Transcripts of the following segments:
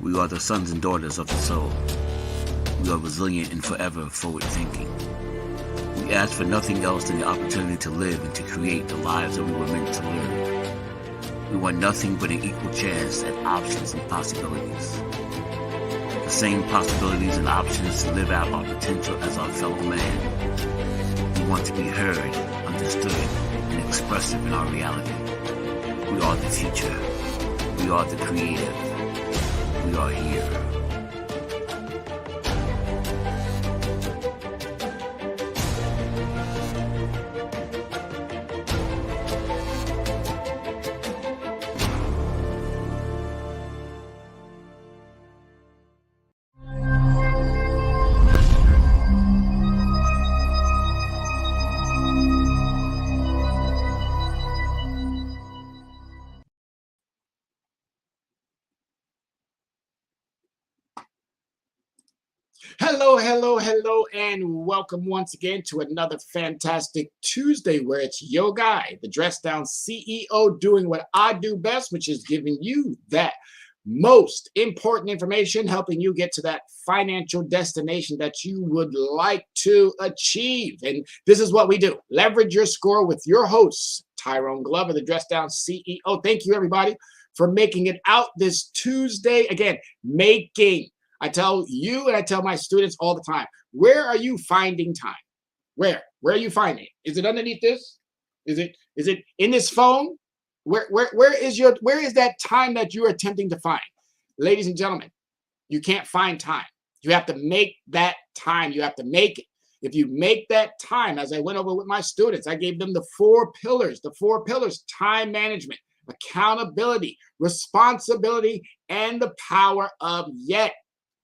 We are the sons and daughters of the soul. We are resilient and forever forward-thinking. We ask for nothing else than the opportunity to live and to create the lives that we were meant to live. We want nothing but an equal chance at options and possibilities. The same possibilities and options to live out our potential as our fellow man. We want to be heard, understood, and expressive in our reality. We are the future. We are the creative. We are here. Hello, and welcome once again to another fantastic Tuesday where it's your guy, the Dress Down CEO, doing what I do best, which is giving you that most important information, helping you get to that financial destination that you would like to achieve. And this is what we do. Leverage your score with your host, Tyrone Glover, the Dress Down CEO. Thank you, everybody, for making it out this Tuesday. Again, I tell you and I tell my students all the time, where are you finding time? Where are you finding it? Is it underneath this? Is it in this phone? Where is that time that you're attempting to find? Ladies and gentlemen, you can't find time. You have to make that time. You have to make it. If you make that time, as I went over with my students, I gave them the four pillars, time management, accountability, responsibility, and the power of yet.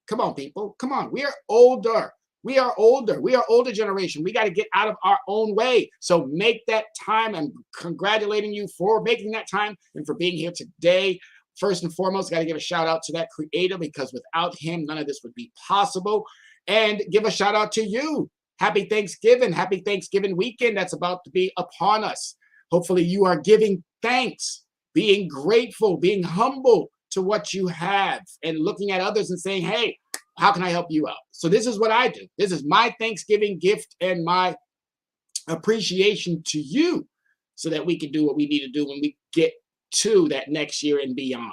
Come on, people. Come on. We are older. We are older generation. We got to get out of our own way. So make that time, and congratulating you for making that time and for being here today. First and foremost, got to give a shout out to that creator, because without him, none of this would be possible. And give a shout out to you. Happy Thanksgiving. Happy Thanksgiving weekend that's about to be upon us. Hopefully you are giving thanks, being grateful, being humble to what you have, and looking at others and saying, hey, how can I help you out? So this is what I do. This is my Thanksgiving gift and my appreciation to you, so that we can do what we need to do when we get to that next year and beyond.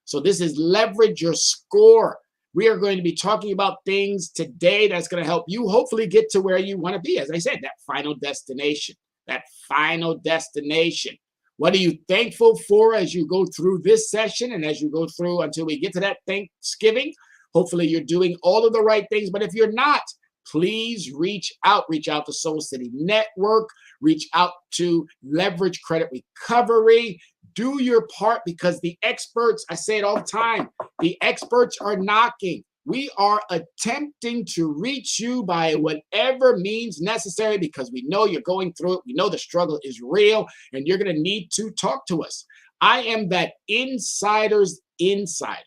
So this is Leverage Your Score. We are going to be talking about things today that's going to help you hopefully get to where you want to be. As I said, that final destination. What are you thankful for as you go through this session and as you go through until we get to that Thanksgiving? Hopefully you're doing all of the right things. But if you're not, please reach out. Reach out to Soul City Network. Reach out to Leverage Credit Recovery. Do your part, because the experts, I say it all the time, the experts are knocking. We are attempting to reach you by whatever means necessary, because we know you're going through it. We know the struggle is real, and you're going to need to talk to us. I am that insider's insider.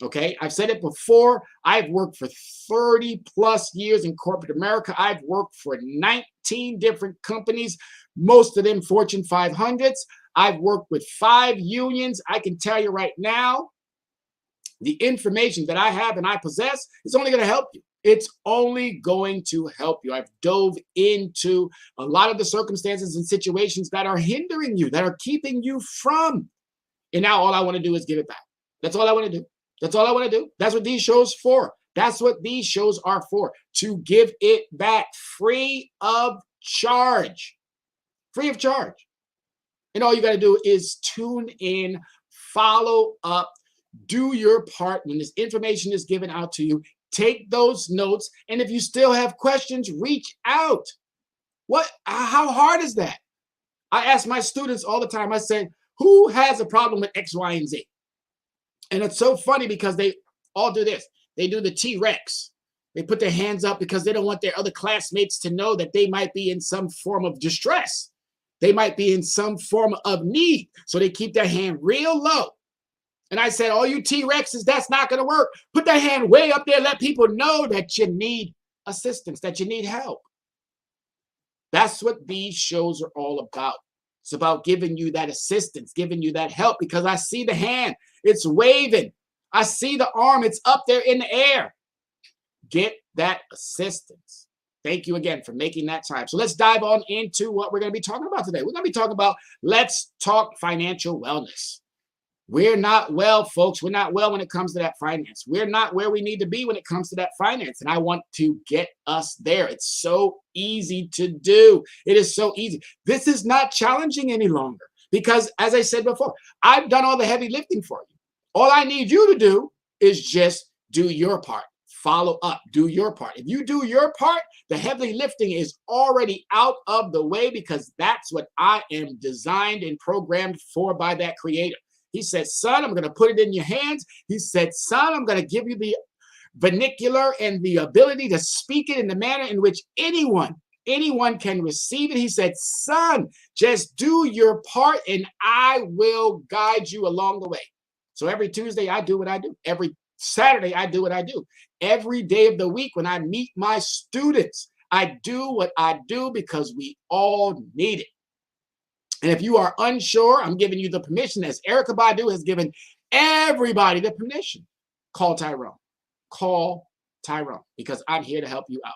Okay, I've said it before. I've worked for 30 plus years in corporate America. I've worked for 19 different companies, most of them Fortune 500s. I've worked with 5 unions. I can tell you right now, the information that I have and I possess is only going to help you. It's only going to help you. I've dove into a lot of the circumstances and situations that are hindering you, that are keeping you from. And now all I want to do is give it back. That's all I want to do. That's all I want to do. That's what these shows for. That's what these shows are for, to give it back free of charge. Free of charge. And all you got to do is tune in, follow up, do your part. When this information is given out to you, take those notes. And if you still have questions, reach out. How hard is that? I ask my students all the time, I say, who has a problem with X, Y, and Z? And it's so funny because they all do this. They do the T-Rex. They put their hands up because they don't want their other classmates to know that they might be in some form of distress. They might be in some form of need. So they keep their hand real low. And I said, all you T-Rexes, that's not going to work. Put that hand way up there. Let people know that you need assistance, that you need help. That's what these shows are all about. It's about giving you that assistance, giving you that help, because I see the hand. It's waving. I see the arm. It's up there in the air. Get that assistance. Thank you again for making that time. So let's dive on into what we're going to be talking about today. We're going to be talking about, let's talk financial wellness. We're not well, folks. We're not well when it comes to that finance. We're not where we need to be when it comes to that finance. And I want to get us there. It's so easy to do. It is so easy. This is not challenging any longer because, as I said before, I've done all the heavy lifting for you. All I need you to do is just do your part. Follow up. Do your part. If you do your part, the heavy lifting is already out of the way because that's what I am designed and programmed for by that creator. He said, son, I'm going to put it in your hands. He said, son, I'm going to give you the vernacular and the ability to speak it in the manner in which anyone can receive it. He said, son, just do your part and I will guide you along the way. So every Tuesday, I do what I do. Every Saturday, I do what I do. Every day of the week when I meet my students, I do what I do because we all need it. And if you are unsure, I'm giving you the permission, as Erykah Badu has given everybody the permission. Call Tyrone. Call Tyrone because I'm here to help you out.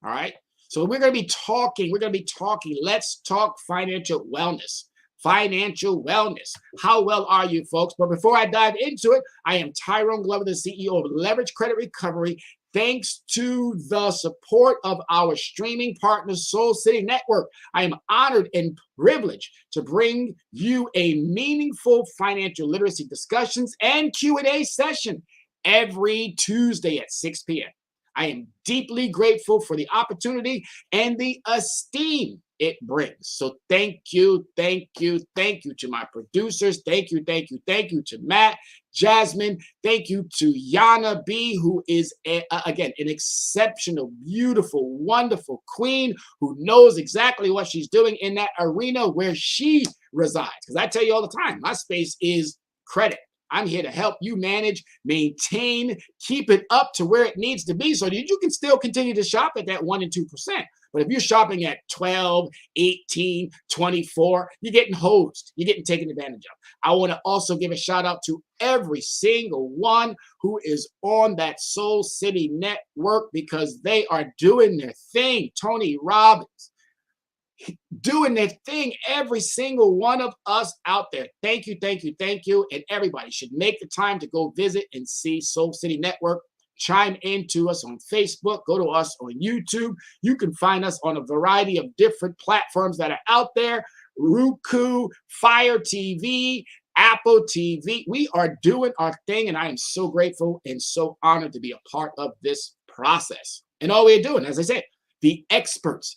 All right? So we're going to be talking. Let's talk financial wellness. Financial wellness. How well are you, folks? But before I dive into it, I am Tyrone Glover, the CEO of Leverage Credit Recovery. Thanks to the support of our streaming partner, Soul City Network, I am honored and privileged to bring you a meaningful financial literacy discussions and Q&A session every Tuesday at 6 p.m. I am deeply grateful for the opportunity and the esteem it brings. So thank you to my producers. Thank you to Matt, Jasmine. Thank you to Yana B, who is, again, an exceptional, beautiful, wonderful queen who knows exactly what she's doing in that arena where she resides. Because I tell you all the time, my space is credit. I'm here to help you manage, maintain, keep it up to where it needs to be so that you can still continue to shop at that 1% and 2%. But if you're shopping at 12, 18, 24, you're getting hosed. You're getting taken advantage of. I want to also give a shout out to every single one who is on that Soul City Network because they are doing their thing. Tony Robbins, doing their thing, every single one of us out there. Thank you. And everybody should make the time to go visit and see Soul City Network. Chime in to us on Facebook. Go to us on YouTube. You can find us on a variety of different platforms that are out there. Roku, Fire TV, Apple TV. We are doing our thing, and I am so grateful and so honored to be a part of this process. And all we're doing, as I said, the experts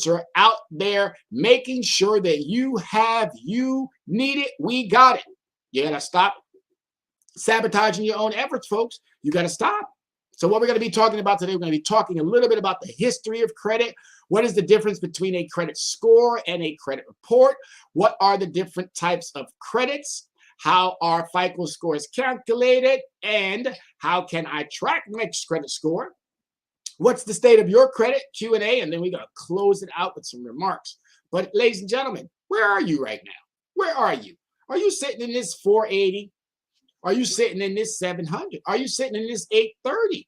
are out there making sure that you need it, we got it. You got to stop sabotaging your own efforts, folks. You got to stop. So what we're going to be talking about today, we're going to be talking a little bit about the history of credit. What is the difference between a credit score and a credit report? What are the different types of credits? How are FICO scores calculated? And how can I track my credit score? What's the state of your credit? Q&A, and then we're going to close it out with some remarks. But ladies and gentlemen, where are you right now? Where are you? Are you sitting in this 480? Are you sitting in this 700? Are you sitting in this 830?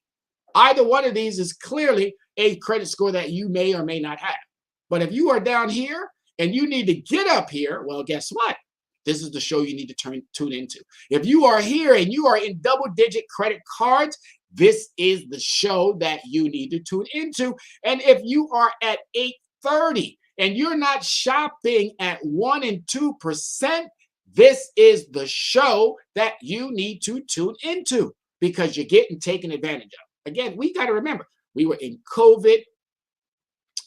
Either one of these is clearly a credit score that you may or may not have. But if you are down here and you need to get up here, well, guess what? This is the show you need to tune into. If you are here and you are in double-digit credit cards, this is the show that you need to tune into. And if you are at 830 and you're not shopping at 1% and 2%, this is the show that you need to tune into because you're getting taken advantage of. Again, we got to remember, we were in COVID.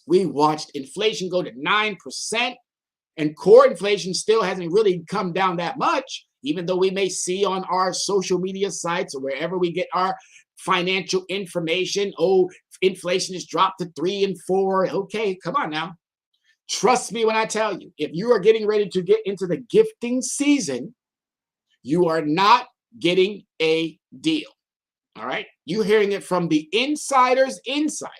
We watched inflation go to 9%, and core inflation still hasn't really come down that much, even though we may see on our social media sites or wherever we get our financial information, oh, inflation has dropped to 3 and 4. Okay, come on now. Trust me when I tell you, if you are getting ready to get into the gifting season, you are not getting a deal. All right? You're hearing it from the insider's insider.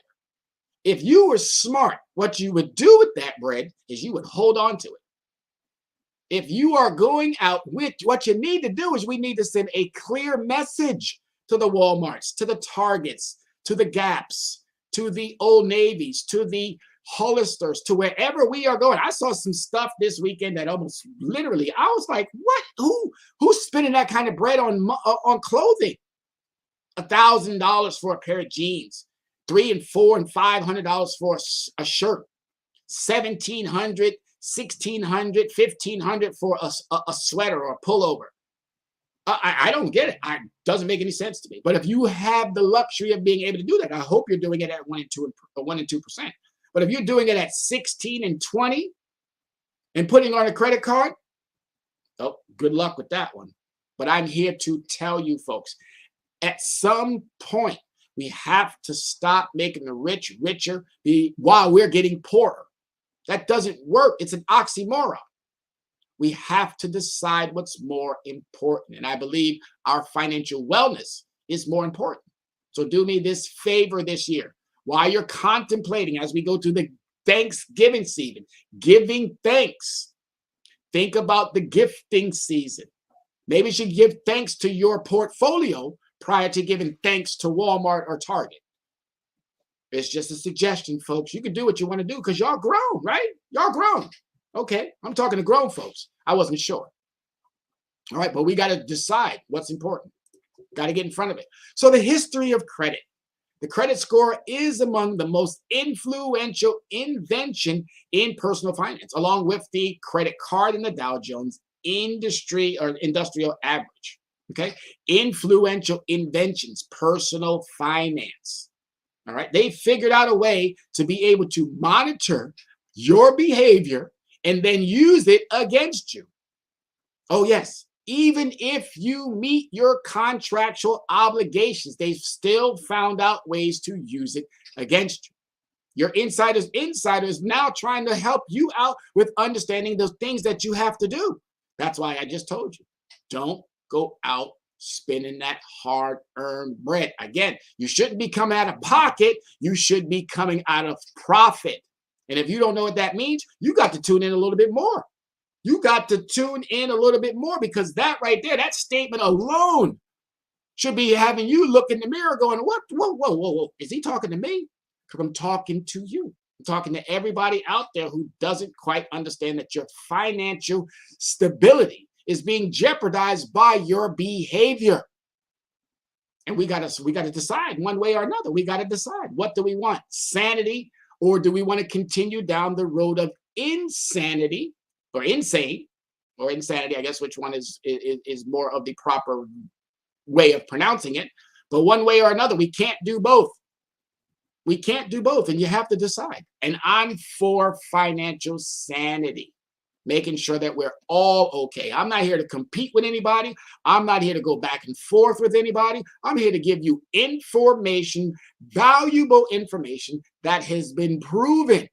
If you were smart, what you would do with that bread is you would hold on to it. If you are going out with, what you need to do is we need to send a clear message to the Walmarts, to the Targets, to the Gaps, to the Old Navies, to the Hollisters, to wherever we are going. I saw some stuff this weekend that almost literally, I was like, what? Who's spending that kind of bread on clothing? $1,000 for a pair of jeans, $300 and $400 and $500 for a shirt, $1,700, $1,600, $1,500 for a sweater or a pullover. I don't get it. It doesn't make any sense to me. But if you have the luxury of being able to do that, I hope you're doing it at 1% and 2%. But if you're doing it at 16 and 20 and putting on a credit card, oh, good luck with that one. But I'm here to tell you folks, at some point, we have to stop making the rich richer while we're getting poorer. That doesn't work. It's an oxymoron. We have to decide what's more important. And I believe our financial wellness is more important. So do me this favor this year. While you're contemplating, as we go to the Thanksgiving season, giving thanks, think about the gifting season. Maybe you should give thanks to your portfolio prior to giving thanks to Walmart or Target. It's just a suggestion, folks. You can do what you want to do because y'all grown, right? Y'all grown. Okay, I'm talking to grown folks. I wasn't sure. All right, but we got to decide what's important. Got to get in front of it. So the history of credit. The credit score is among the most influential invention in personal finance, along with the credit card and the Dow Jones industrial average. Okay, influential inventions, personal finance. All right, they figured out a way to be able to monitor your behavior and then use it against you. Oh, yes. Even if you meet your contractual obligations, they've still found out ways to use it against you. Your insiders now trying to help you out with understanding those things that you have to do. That's why I just told you, don't go out spending that hard-earned bread. Again, you shouldn't be coming out of pocket. You should be coming out of profit. And if you don't know what that means, you got to tune in a little bit more. You got to tune in a little bit more because that right there, that statement alone should be having you look in the mirror going, what? Whoa. Is he talking to me? Because I'm talking to you. I'm talking to everybody out there who doesn't quite understand that your financial stability is being jeopardized by your behavior. And we got to decide one way or another. We got to decide, what do we want? Sanity, or do we want to continue down the road of insanity? Or insane, or insanity, I guess, which one is more of the proper way of pronouncing it. But one way or another, we can't do both. We can't do both, and you have to decide. And I'm for financial sanity, making sure that we're all okay. I'm not here to compete with anybody. I'm not here to go back and forth with anybody. I'm here to give you information, valuable information that has been proven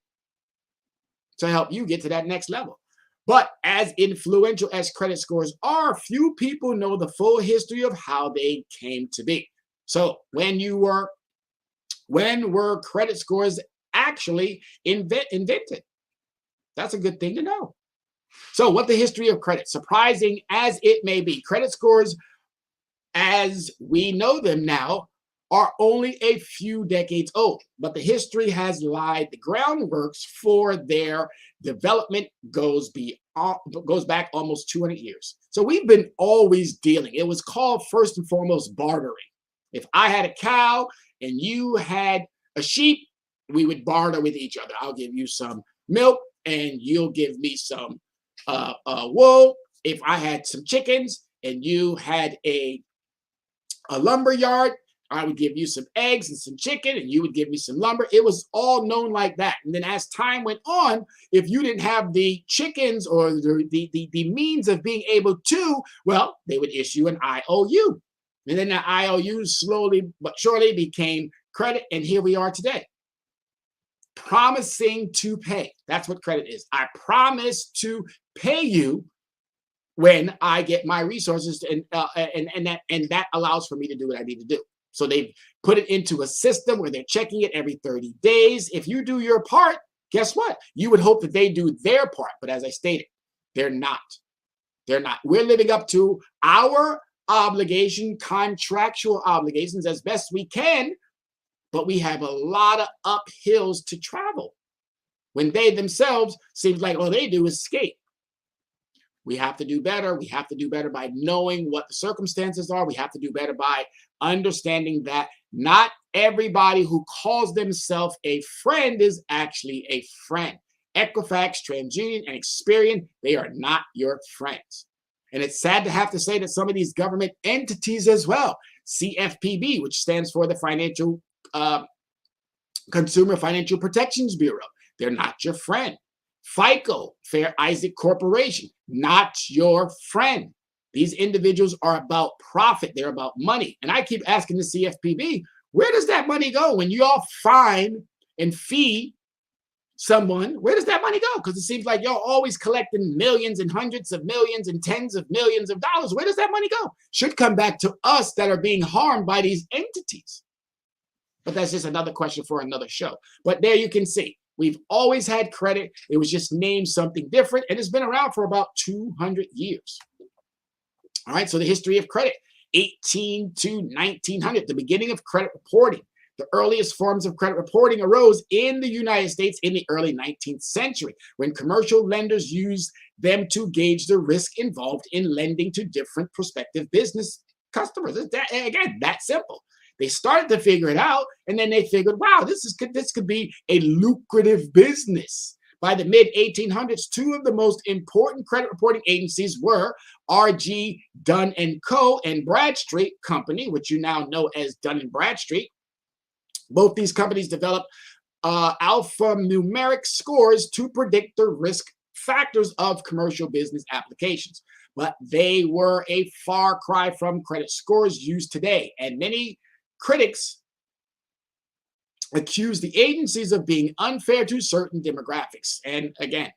to help you get to that next level. But as influential as credit scores are, few people know the full history of how they came to be. So when were credit scores actually invented? That's a good thing to know. So what the history of credit, surprising as it may be, credit scores as we know them now are only a few decades old, but the history has lied. The groundworks for their development goes back almost 200 years. So we've been always dealing. It was called first and foremost bartering. If I had a cow and you had a sheep, we would barter with each other. I'll give you some milk and you'll give me some wool. If I had some chickens and you had a lumber yard, I would give you some eggs and some chicken, and you would give me some lumber. It was all known like that. And then as time went on, if you didn't have the chickens or the means of being able to, well, they would issue an IOU. And then the IOU slowly but surely became credit, and here we are today. Promising to pay. That's what credit is. I promise to pay you when I get my resources, and that allows for me to do what I need to do. So they've put it into a system where they're checking it every 30 days. If you do your part, guess what? You would hope that they do their part. But as I stated, they're not. They're not. We're living up to our obligation, contractual obligations as best we can, but we have a lot of uphills to travel when they themselves seems like all they do is skate. We have to do better. We have to do better by knowing what the circumstances are. We have to do better by understanding that not everybody who calls themselves a friend is actually a friend. Equifax, TransUnion, and Experian, they are not your friends. And it's sad to have to say that some of these government entities as well, CFPB, which stands for the Consumer Financial Protections Bureau, they're not your friend. FICO, Fair Isaac Corporation, not your friend. These individuals are about profit. They're about money. And I keep asking the CFPB, where does that money go when you all fine and fee someone? Where does that money go? Because it seems like y'all always collecting millions and hundreds of millions and tens of millions of dollars. Where does that money go? Should come back to us that are being harmed by these entities. But that's just another question for another show. But there you can see, we've always had credit. It was just named something different, and it's been around for about 200 years. All right, so the history of credit, 18 to 1900, the beginning of credit reporting. The earliest forms of credit reporting arose in the United States in the early 19th century, when commercial lenders used them to gauge the risk involved in lending to different prospective business customers. It's that simple. They started to figure it out, and then they figured, wow, this could be a lucrative business. By the mid-1800s, two of the most important credit reporting agencies were R.G. Dun & Co. and Bradstreet Company, which you now know as Dun & Bradstreet. Both these companies developed alphanumeric scores to predict the risk factors of commercial business applications. But they were a far cry from credit scores used today, and many critics accuse the agencies of being unfair to certain demographics. And again,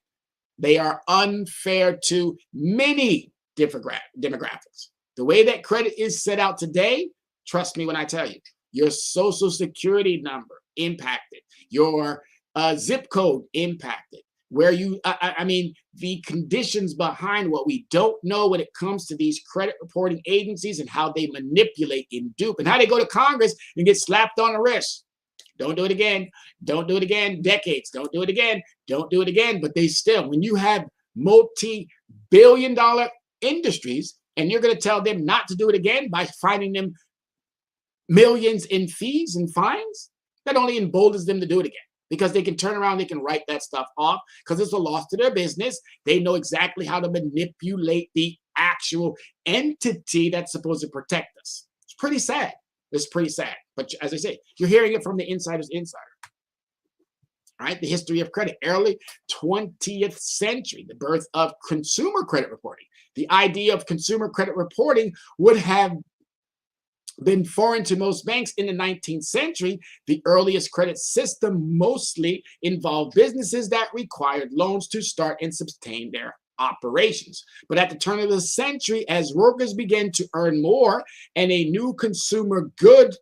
they are unfair to many demographics. The way that credit is set out today, trust me when I tell you, your social security number impacted, your zip code impacted, where you, I mean, the conditions behind what we don't know when it comes to these credit reporting agencies and how they manipulate and dupe and how they go to Congress and get slapped on the wrist. Don't do it again. Don't do it again. Decades. Don't do it again. Don't do it again. But they still, when you have multi-billion-dollar industries and you're going to tell them not to do it again by fining them millions in fees and fines, that only emboldens them to do it again, because they can turn around, they can write that stuff off because it's a loss to their business. They know exactly how to manipulate the actual entity that's supposed to protect us. It's pretty sad. It's pretty sad. But as I say, you're hearing it from the insider's insider. All right, the history of credit, early 20th century, the birth of consumer credit reporting. The idea of consumer credit reporting would have been foreign to most banks in the 19th century. The earliest credit system mostly involved businesses that required loans to start and sustain their operations. But at the turn of the century, as workers began to earn more and a new consumer good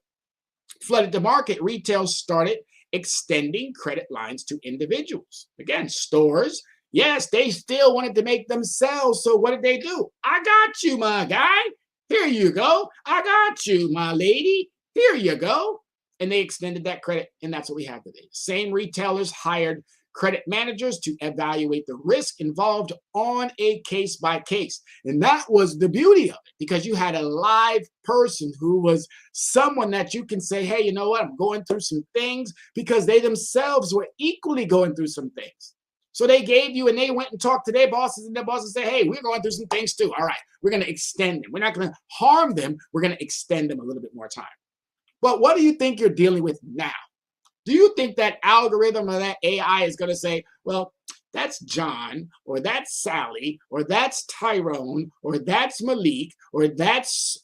flooded the market, retail started extending credit lines to individuals. Again, stores, yes, they still wanted to make them sell. So what did they do? I got you, my guy. Here you go. I got you, my lady. Here you go. And they extended that credit, and that's what we have today. Same retailers hired credit managers to evaluate the risk involved on a case by case. And that was the beauty of it, because you had a live person who was someone that you can say, hey, you know what? I'm going through some things, because they themselves were equally going through some things. So they gave you, and they went and talked to their bosses, and their bosses said, hey, we're going through some things too. All right, we're going to extend them. We're not going to harm them. We're going to extend them a little bit more time. But what do you think you're dealing with now? Do you think that algorithm or that AI is going to say, well, that's John, or that's Sally, or that's Tyrone, or that's Malik, or that's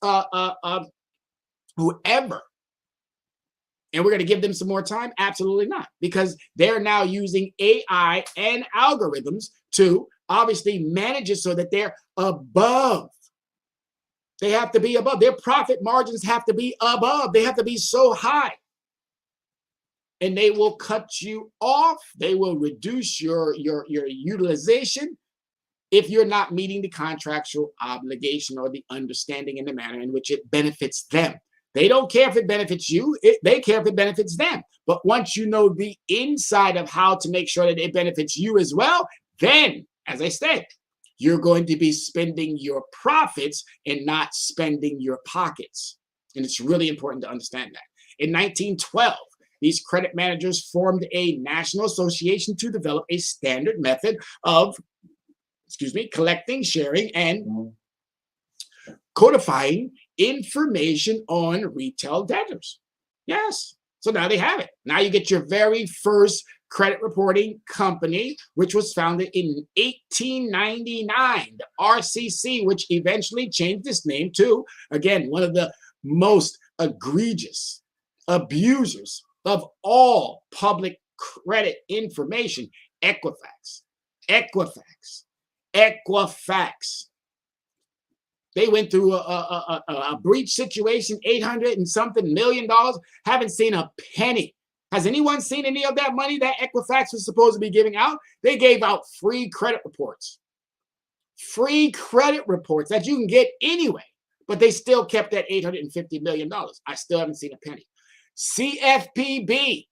whoever, and we're going to give them some more time? Absolutely not, because they're now using AI and algorithms to obviously manage it so that they're above. They have to be above. Their profit margins have to be above. They have to be so high. And they will cut you off. They will reduce your utilization if you're not meeting the contractual obligation or the understanding in the manner in which it benefits them. They don't care if it benefits you, they care if it benefits them. But once you know the inside of how to make sure that it benefits you as well, then, as I said, you're going to be spending your profits and not spending your pockets. And it's really important to understand that. In 1912, these credit managers formed a national association to develop a standard method of, collecting, sharing, and codifying information on retail debtors. Yes. So now they have it. Now you get your very first credit reporting company, which was founded in 1899, the RCC, which eventually changed its name to, again, one of the most egregious abusers of all public credit information, Equifax. Equifax. Equifax. They went through a breach situation, $800 and something million. Haven't seen a penny. Has anyone seen any of that money that Equifax was supposed to be giving out? They gave out free credit reports. Free credit reports that you can get anyway. But they still kept that $850 million. I still haven't seen a penny. CFPB,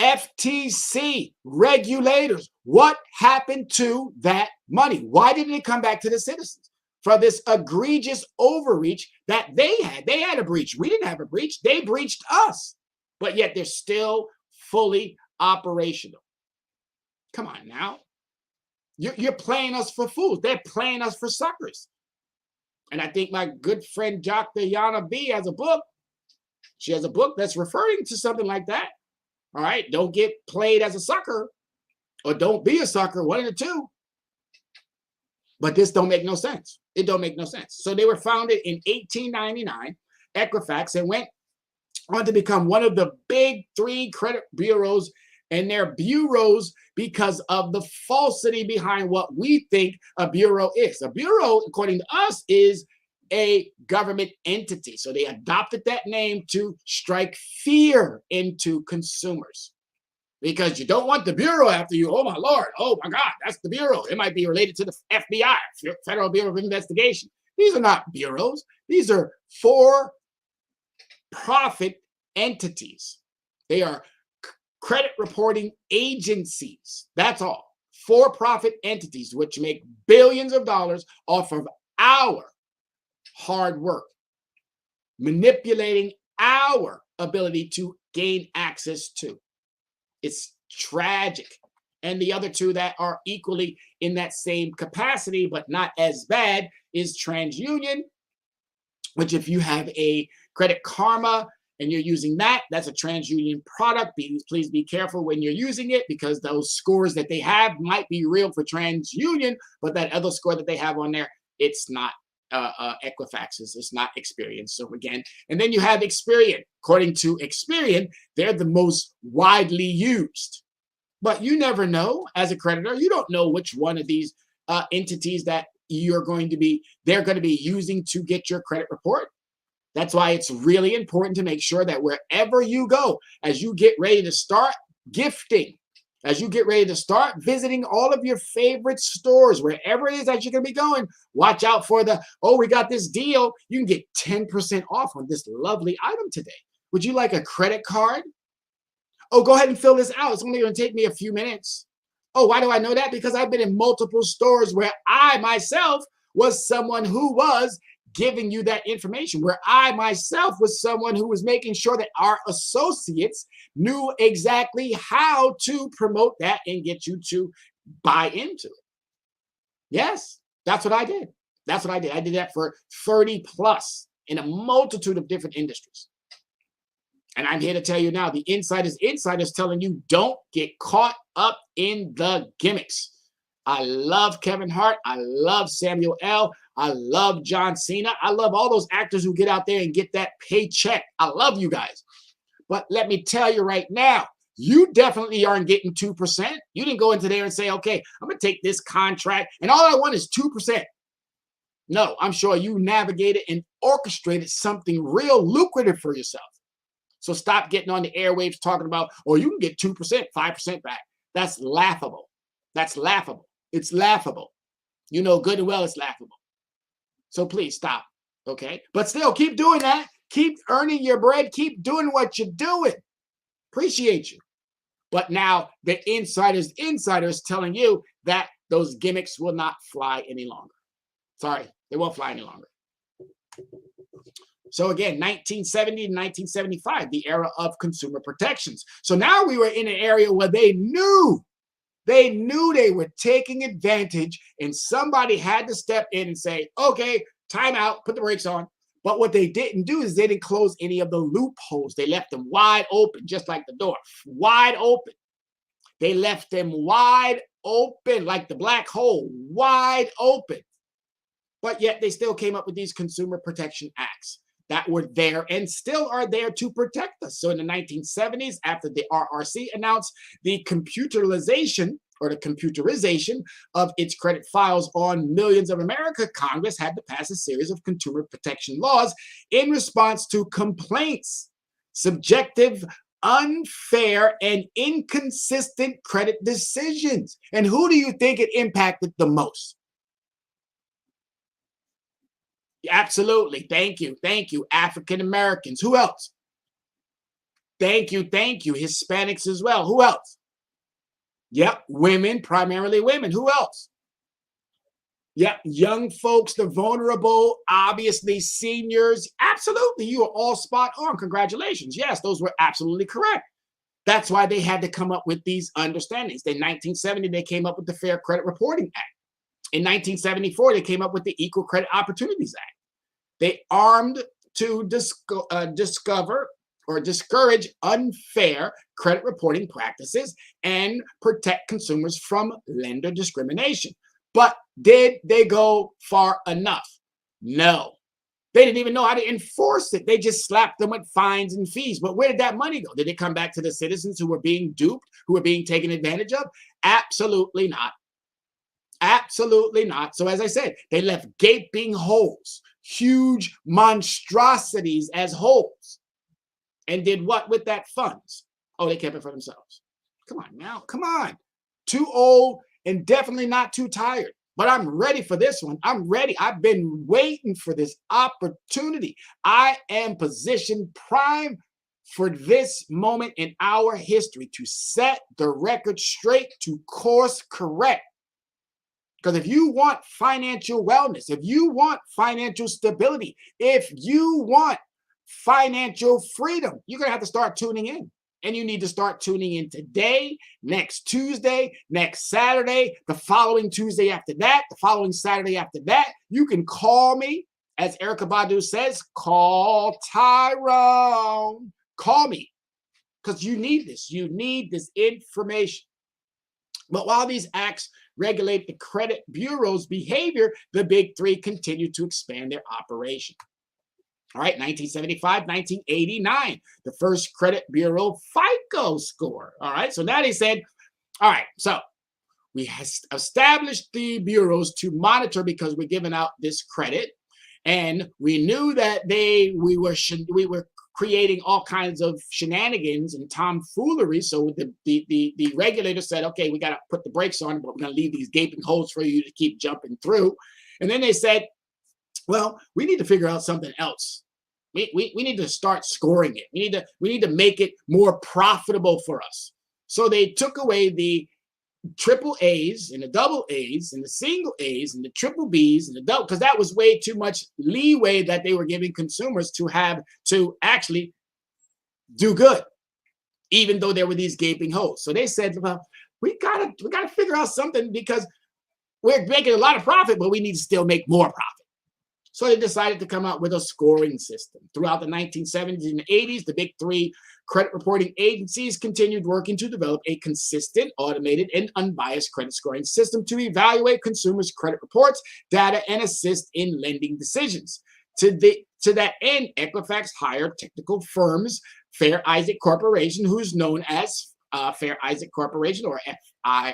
FTC, regulators. What happened to that money? Why didn't it come back to the citizens? For this egregious overreach that they had. They had a breach. We didn't have a breach. They breached us. But yet they're still fully operational. Come on now. You're playing us for fools. They're playing us for suckers. And I think my good friend Dr. Yana B has a book. She has a book that's referring to something like that. All right. Don't get played as a sucker or don't be a sucker. One of the two. But this don't make no sense. It don't make no sense. So they were founded in 1899, Equifax, and went on to become one of the big three credit bureaus, and they're bureaus because of the falsity behind what we think a bureau is. A bureau, according to us, is a government entity. So they adopted that name to strike fear into consumers. Because you don't want the Bureau after you. Oh, my Lord. Oh, my God. That's the Bureau. It might be related to the FBI, Federal Bureau of Investigation. These are not bureaus. These are for-profit entities. They are credit reporting agencies. That's all. For-profit entities, which make billions of dollars off of our hard work, manipulating our ability to gain access to. It's tragic. And the other two that are equally in that same capacity, but not as bad, is TransUnion, which if you have a Credit Karma and you're using that, that's a TransUnion product. Please be careful when you're using it because those scores that they have might be real for TransUnion, but that other score that they have on there, it's not Equifax's. It's not Experian. So again, and then you have Experian. According to Experian, they're the most widely used. But you never know as a creditor. You don't know which one of these entities that they're going to be using to get your credit report. That's why it's really important to make sure that wherever you go, as you get ready to start gifting, as you get ready to start visiting all of your favorite stores, wherever it is that you're going to be going, watch out for we got this deal. You can get 10% off on this lovely item today. Would you like a credit card? Oh, go ahead and fill this out. It's only going to take me a few minutes. Oh, why do I know that? Because I've been in multiple stores where I myself was someone who was giving you that information, where I myself was someone who was making sure that our associates knew exactly how to promote that and get you to buy into it. Yes, that's what I did. That's what I did. I did that for 30 plus in a multitude of different industries. And I'm here to tell you now, the insiders telling you don't get caught up in the gimmicks. I love Kevin Hart. I love Samuel L. I love John Cena. I love all those actors who get out there and get that paycheck. I love you guys. But let me tell you right now, you definitely aren't getting 2%. You didn't go into there and say, okay, I'm going to take this contract and all I want is 2%. No, I'm sure you navigated and orchestrated something real lucrative for yourself. So stop getting on the airwaves talking about, oh, you can get 2%, 5% back. That's laughable. That's laughable. It's laughable. You know good and well it's laughable. So please stop, okay? But still, keep doing that. Keep earning your bread. Keep doing what you're doing. Appreciate you. But now the insiders telling you that those gimmicks will not fly any longer. Sorry, they won't fly any longer. So again, 1970 to 1975, the era of consumer protections. So now we were in an area where they knew they were taking advantage, and somebody had to step in and say, okay, time out, put the brakes on. But what they didn't do is they didn't close any of the loopholes. They left them wide open, just like the door, wide open. They left them wide open, like the black hole, wide open. But yet they still came up with these consumer protection acts that were there and still are there to protect us. So in the 1970s, after the RRC announced the computerization of its credit files on millions of America, Congress had to pass a series of consumer protection laws in response to complaints, subjective, unfair, and inconsistent credit decisions. And who do you think it impacted the most? Absolutely. Thank you. Thank you. African Americans. Who else? Thank you. Thank you. Hispanics as well. Who else? Yep. Women, primarily women. Who else? Yep. Young folks, the vulnerable, obviously seniors. Absolutely. You are all spot on. Congratulations. Yes, those were absolutely correct. That's why they had to come up with these understandings. In 1970, they came up with the Fair Credit Reporting Act. In 1974, they came up with the Equal Credit Opportunities Act. They armed to discover or discourage unfair credit reporting practices and protect consumers from lender discrimination. But did they go far enough? No. They didn't even know how to enforce it. They just slapped them with fines and fees. But where did that money go? Did it come back to the citizens who were being duped, who were being taken advantage of? Absolutely not. Absolutely not. So as I said, they left gaping holes, huge monstrosities as holes. And did what with that funds? Oh, they kept it for themselves. Come on now. Come on. Too old and definitely not too tired. But I'm ready for this one. I'm ready. I've been waiting for this opportunity. I am positioned prime for this moment in our history to set the record straight, to course correct. Because if you want financial wellness, if you want financial stability, if you want financial freedom, you're going to have to start tuning in. And you need to start tuning in today, next Tuesday, next Saturday, the following Tuesday after that, the following Saturday after that. You can call me, as Erykah Badu says, call Tyrone. Call me, because you need this. You need this information. But while these acts regulate the credit bureau's behavior, the big three continue to expand their operation. All right, 1975, 1989, the first credit bureau FICO score. All right, so now they said, all right, so we have established the bureaus to monitor because we're giving out this credit. And we knew that we were creating all kinds of shenanigans and tomfoolery. So the regulator said, okay, we got to put the brakes on, but we're going to leave these gaping holes for you to keep jumping through. And then they said, well, we need to figure out something else. We need to start scoring it. We need to make it more profitable for us. So they took away the triple A's and the double A's and the single A's and the triple B's and the double, because that was way too much leeway that they were giving consumers to have to actually do good, even though there were these gaping holes. So they said, well, we gotta figure out something, because we're making a lot of profit, but we need to still make more profit. So they decided to come out with a scoring system. Throughout the 1970s and 80s, the big three credit reporting agencies continued working to develop a consistent, automated, and unbiased credit scoring system to evaluate consumers' credit reports, data, and assist in lending decisions. To that end, Equifax hired technical firms, Fair Isaac Corporation, who's known as Fair Isaac Corporation, or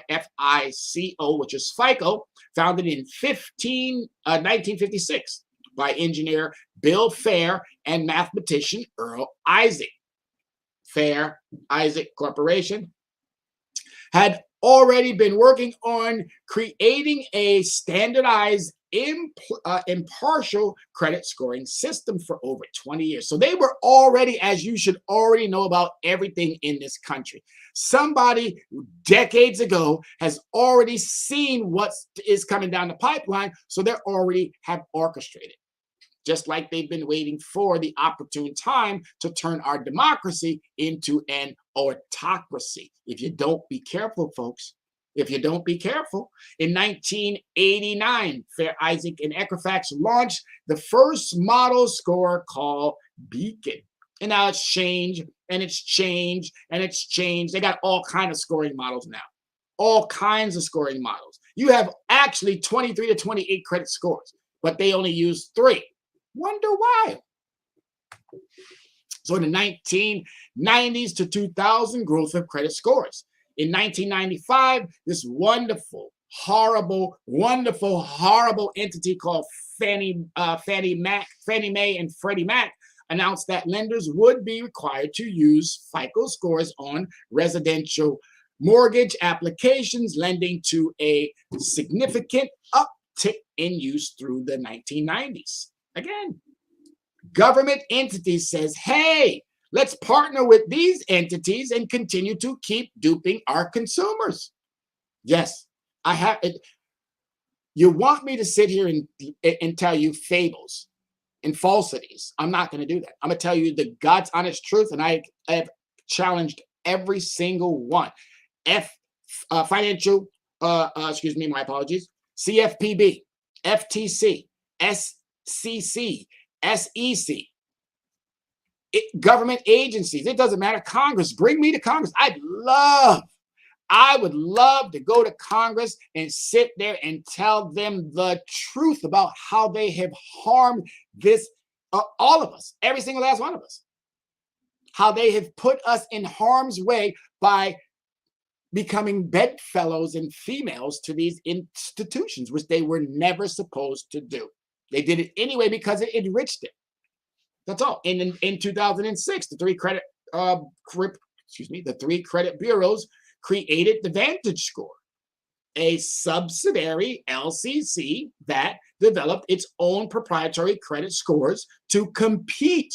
FICO, which is FICO, founded in 1956 by engineer Bill Fair and mathematician Earl Isaac. Fair Isaac Corporation had already been working on creating a standardized impartial credit scoring system for over 20 years. So they were already, as you should already know about everything in this country. Somebody decades ago has already seen what is coming down the pipeline, so they already have orchestrated. Just like they've been waiting for the opportune time to turn our democracy into an autocracy. If you don't be careful, folks, if you don't be careful, in 1989, Fair Isaac and Equifax launched the first model score called Beacon. And now it's changed and it's changed and it's changed. They got all kinds of scoring models now. All kinds of scoring models. You have actually 23 to 28 credit scores, but they only use 3. Wonder why. So in the 1990s to 2000, growth of credit scores. In 1995, this wonderful, horrible entity called Fannie Mae and Freddie Mac announced that lenders would be required to use FICO scores on residential mortgage applications, lending to a significant uptick in use through the 1990s. Again, government entities says, hey, let's partner with these entities and continue to keep duping our consumers. Yes, I have it. You want me to sit here and tell you fables and falsities. I'm not going to do that. I'm going to tell you the God's honest truth, and I have challenged every single one. Financial, excuse me, my apologies, CFPB, FTC, SEC, SEC, government agencies. It doesn't matter. Congress, bring me to Congress. I would love to go to Congress and sit there and tell them the truth about how they have harmed this, all of us, every single last one of us. How they have put us in harm's way by becoming bedfellows and females to these institutions, which they were never supposed to do. They did it anyway because it enriched it. That's all. And in 2006, the three credit bureaus created the Vantage Score, a subsidiary LCC that developed its own proprietary credit scores to compete.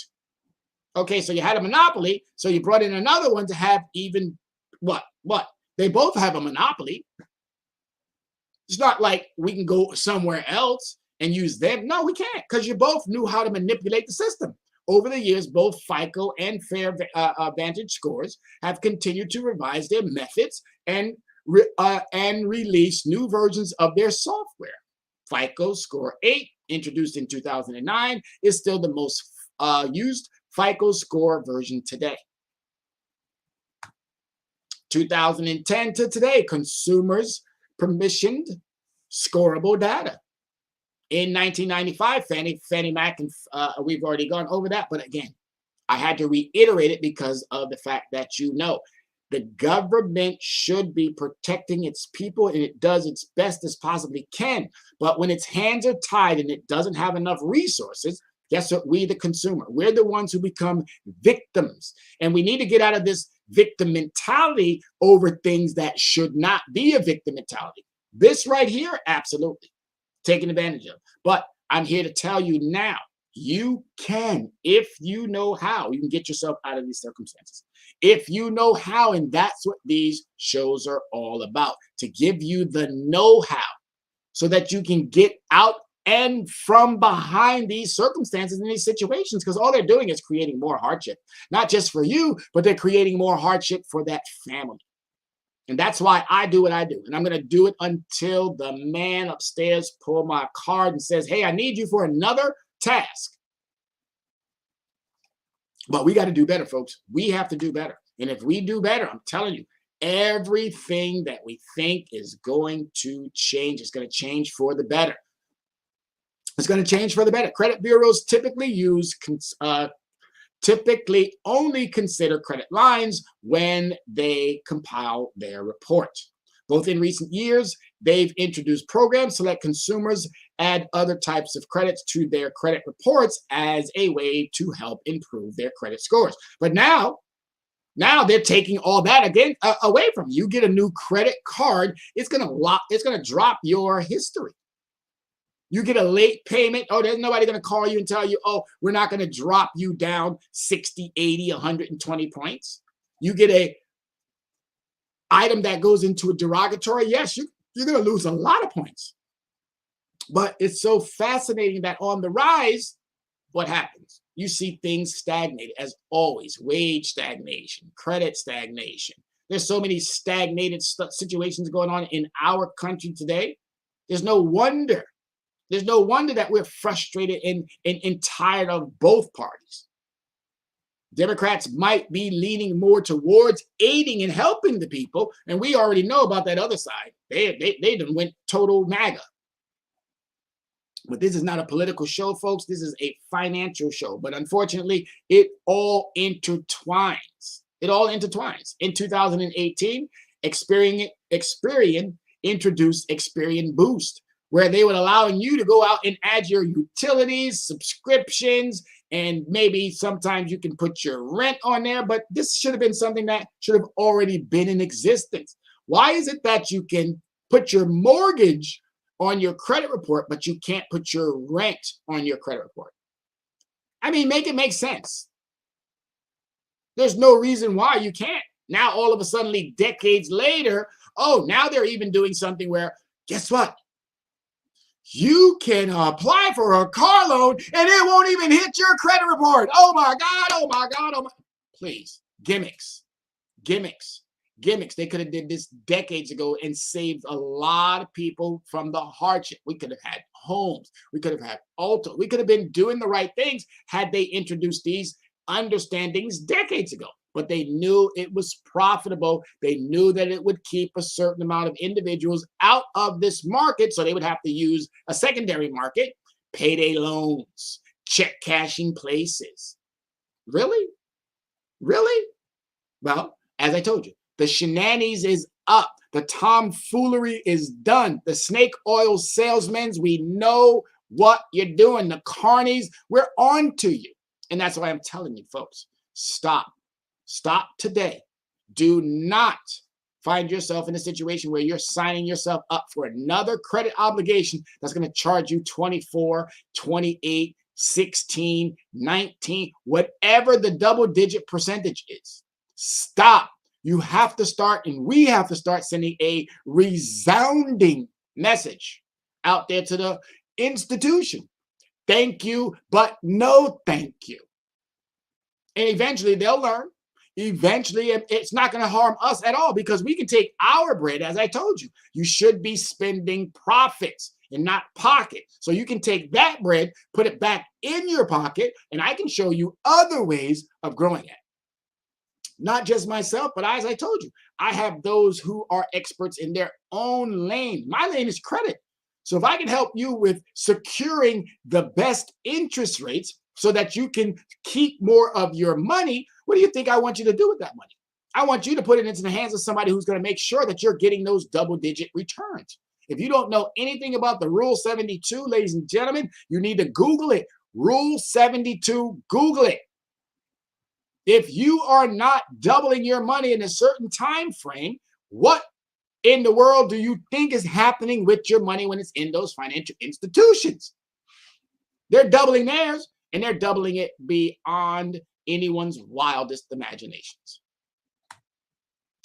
Okay, so you had a monopoly, so you brought in another one to have even what? They both have a monopoly. It's not like we can go somewhere else and use them. No, we can't, because you both knew how to manipulate the system. Over the years, both FICO and Fair Vantage scores have continued to revise their methods and release new versions of their software. FICO Score 8, introduced in 2009, is still the most used FICO score version today. 2010 to today, consumers permissioned scorable data. In 1995, Fannie Mac, and we've already gone over that. But again, I had to reiterate it because of the fact that the government should be protecting its people, and it does its best as possibly can. But when its hands are tied and it doesn't have enough resources, guess what? We, the consumer, we're the ones who become victims. And we need to get out of this victim mentality over things that should not be a victim mentality. This right here, absolutely taken advantage of. But I'm here to tell you now, you can, if you know how, you can get yourself out of these circumstances. If you know how, and that's what these shows are all about, to give you the know-how so that you can get out and from behind these circumstances and these situations, because all they're doing is creating more hardship, not just for you, but they're creating more hardship for that family. And that's why I do what I do. And I'm going to do it until the man upstairs pulls my card and says, hey, I need you for another task. But we got to do better, folks. We have to do better. And if we do better, I'm telling you, everything that we think is going to change is going to change for the better. It's going to change for the better. Credit bureaus typically only consider credit lines when they compile their reports. Both in recent years, they've introduced programs to let consumers add other types of credits to their credit reports as a way to help improve their credit scores. But now, Now they're taking all that again away from you. You get a new credit card, it's gonna drop your history. You get a late payment. Oh, there's nobody going to call you and tell you, oh, we're not going to drop you down 60, 80, 120 points. You get a item that goes into a derogatory. Yes, you're going to lose a lot of points. But it's so fascinating that on the rise, what happens? You see things stagnate as always. Wage stagnation, credit stagnation. There's so many stagnated situations going on in our country today. There's no wonder that we're frustrated and tired of both parties. Democrats might be leaning more towards aiding and helping the people, and we already know about that other side. They done went total MAGA. But this is not a political show, folks. This is a financial show. But unfortunately, it all intertwines. It all intertwines. In 2018, Experian introduced Experian Boost, where they would allow you to go out and add your utilities, subscriptions, and maybe sometimes you can put your rent on there. But this should have been something that should have already been in existence. Why is it that you can put your mortgage on your credit report, but you can't put your rent on your credit report? I mean, make it make sense. There's no reason why you can't. Now, all of a sudden, decades later, oh, now they're even doing something where, guess what? You can apply for a car loan and it won't even hit your credit report. Oh my God, oh my God, oh my. Please, gimmicks. They could have did this decades ago and saved a lot of people from the hardship. We could have had homes. We could have had auto. We could have been doing the right things had they introduced these understandings decades ago. But they knew it was profitable. They knew that it would keep a certain amount of individuals out of this market. So they would have to use a secondary market, payday loans, check cashing places. Really? Well, as I told you, the shenanigans is up. The tomfoolery is done. The snake oil salesmen, we know what you're doing. The carnies, we're on to you. And that's why I'm telling you, folks, stop. Stop today. Do not find yourself in a situation where you're signing yourself up for another credit obligation that's going to charge you 24, 28, 16, 19, whatever the double-digit percentage is. Stop. You have to start, and we have to start sending a resounding message out there to the institution. Thank you, but no thank you. And eventually they'll learn. Eventually, it's not going to harm us at all because we can take our bread, as I told you. You should be spending profits and not pocket. So you can take that bread, put it back in your pocket, and I can show you other ways of growing it. Not just myself, but as I told you, I have those who are experts in their own lane. My lane is credit. So if I can help you with securing the best interest rates so that you can keep more of your money, what do you think I want you to do with that money? I want you to put it into the hands of somebody who's going to make sure that you're getting those double-digit returns. If you don't know anything about the Rule 72, ladies and gentlemen, you need to Google it. Rule 72, Google it. If you are not doubling your money in a certain time frame, what in the world do you think is happening with your money when it's in those financial institutions? They're doubling theirs, and they're doubling it beyond anyone's wildest imaginations.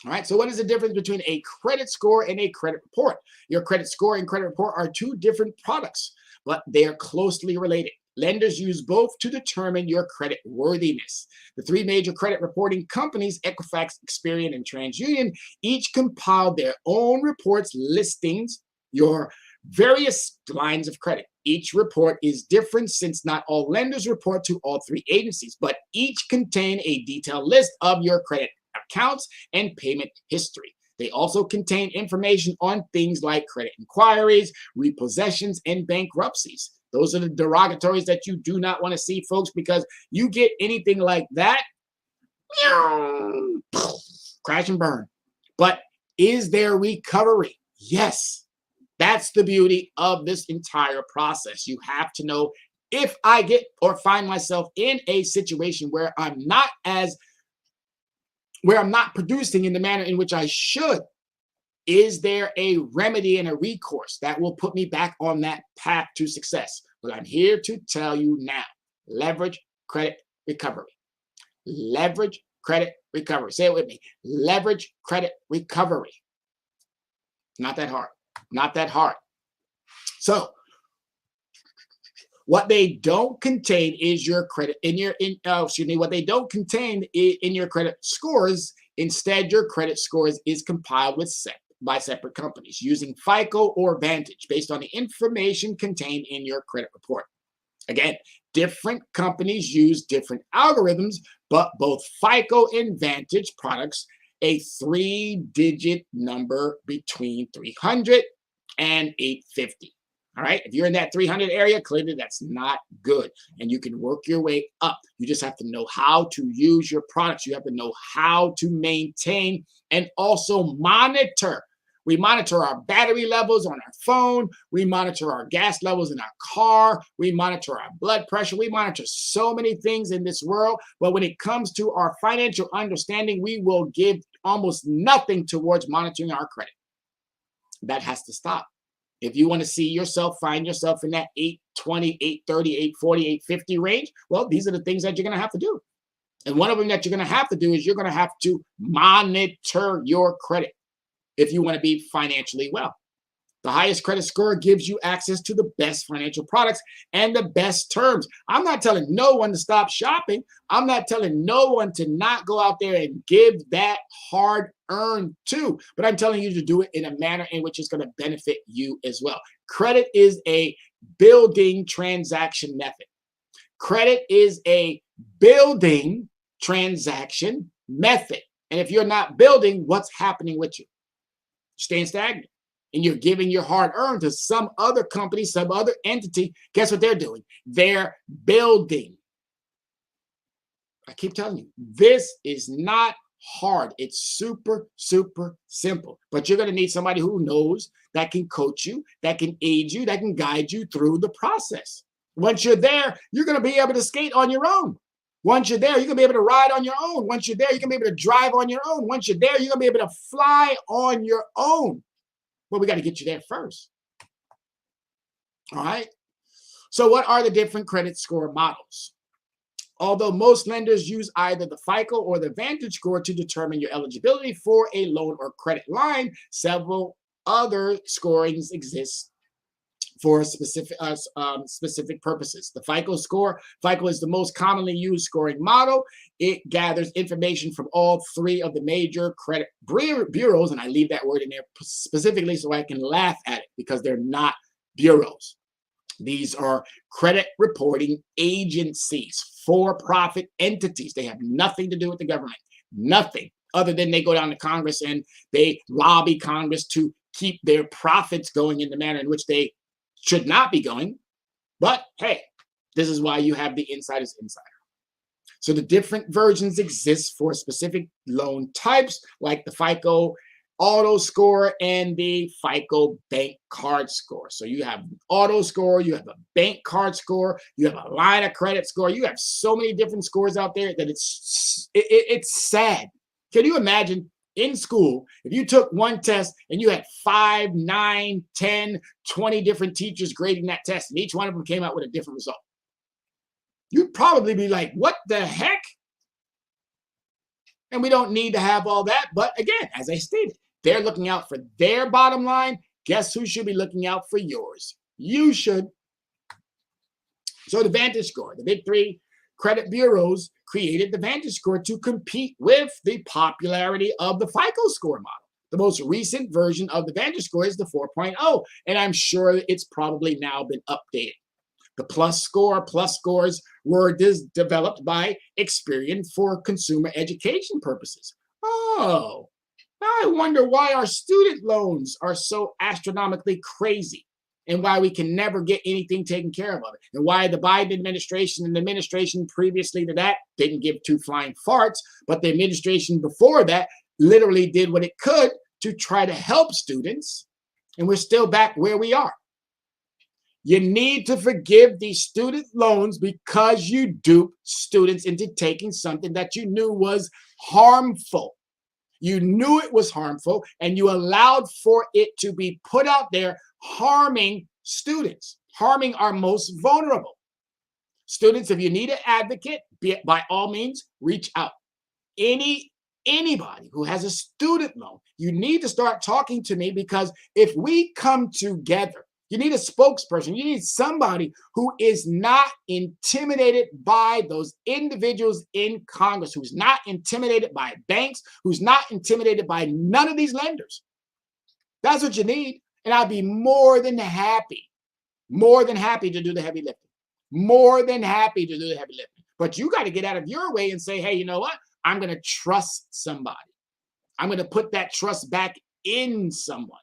All right, so what is the difference between a credit score and a credit report? Your credit score and credit report are two different products, but they are closely related. Lenders use both to determine your credit worthiness. The three major credit reporting companies, Equifax, Experian, and TransUnion, each compile their own reports listings your various lines of credit. Each report is different since not all lenders report to all three agencies, but each contain a detailed list of your credit accounts and payment history. They also contain information on things like credit inquiries, repossessions, and bankruptcies. Those are the derogatories that you do not want to see, folks, because you get anything like that, crash and burn. But is there recovery? Yes. That's the beauty of this entire process. You have to know if I get or find myself in a situation where I'm not as where I'm not producing in the manner in which I should, is there a remedy and a recourse that will put me back on that path to success? Well, I'm here to tell you now. Leverage credit recovery. Leverage credit recovery. Say it with me. Leverage credit recovery. Not that hard. Not that hard. So what they don't contain is your credit what they don't contain in your credit scores. Instead, your credit scores is compiled by separate companies using FICO or Vantage based on the information contained in your credit report. Again, different companies use different algorithms, but both FICO and Vantage products a 3-digit number between 300 and 850. All right, if you're in that 300 area, clearly that's not good. And you can work your way up. You just have to know how to use your products. You have to know how to maintain and also monitor. We monitor our battery levels on our phone. We monitor our gas levels in our car. We monitor our blood pressure. We monitor so many things in this world. But when it comes to our financial understanding, we will give almost nothing towards monitoring our credit. That has to stop. If you want to see yourself, find yourself in that 820, 830, 840, 850 range, well, these are the things that you're going to have to do. And one of them that you're going to have to do is you're going to have to monitor your credit if you want to be financially well. The highest credit score gives you access to the best financial products and the best terms. I'm not telling no one to stop shopping. I'm not telling no one to not go out there and give that hard-earned too. But I'm telling you to do it in a manner in which it's going to benefit you as well. Credit is a building transaction method. Credit is a building transaction method. And if you're not building, what's happening with you? Staying stagnant. And you're giving your hard-earned to some other company, some other entity. Guess what they're doing? They're building. I keep telling you, this is not hard. It's super, super simple. But you're going to need somebody who knows, that can coach you, that can aid you, that can guide you through the process. Once you're there, you're going to be able to skate on your own. Once you're there, you're going to be able to ride on your own. Once you're there, you're going to be able to drive on your own. Once you're there, you're going to be able to fly on your own. Well, we got to get you there first. All right. So what are the different credit score models? Although most lenders use either the FICO or the Vantage score to determine your eligibility for a loan or credit line, several other scorings exist for specific purposes. The FICO score, FICO is the most commonly used scoring model. It gathers information from all three of the major credit bureaus, and I leave that word in there specifically so I can laugh at it because they're not bureaus. These are credit reporting agencies, for-profit entities. They have nothing to do with the government, nothing other than they go down to Congress and they lobby Congress to keep their profits going in the manner in which they should not be going. But hey, this is why you have the insider's insider. So the different versions exist for specific loan types, like the FICO auto score and the FICO bank card score. So you have auto score, you have a bank card score, you have a line of credit score. You have so many different scores out there that it's sad. Can you imagine in school, if you took one test and you had 5, 9, 10, 20 different teachers grading that test, and each one of them came out with a different result? You'd probably be like, what the heck? And we don't need to have all that. But again, as I stated, they're looking out for their bottom line. Guess who should be looking out for yours? You should. So the Vantage score, the big three credit bureaus created the Vantage score to compete with the popularity of the FICO score model. The most recent version of the Vantage score is the 4.0, and I'm sure it's probably now been updated. The plus scores were developed by Experian for consumer education purposes. Oh, now I wonder why our student loans are so astronomically crazy and why we can never get anything taken care of it, and why the Biden administration and the administration previously to that didn't give two flying farts, but the administration before that literally did what it could to try to help students, and we're still back where we are. You need to forgive these student loans because you duped students into taking something that you knew was harmful. You knew it was harmful and you allowed for it to be put out there, harming students, harming our most vulnerable. Students, if you need an advocate, by all means, reach out. Anybody who has a student loan, you need to start talking to me, because if we come together, you need a spokesperson. You need somebody who is not intimidated by those individuals in Congress, who's not intimidated by banks, who's not intimidated by none of these lenders. That's what you need. And I'd be more than happy to do the heavy lifting. More than happy to do the heavy lifting. But you got to get out of your way and say, hey, you know what? I'm going to trust somebody. I'm going to put that trust back in someone.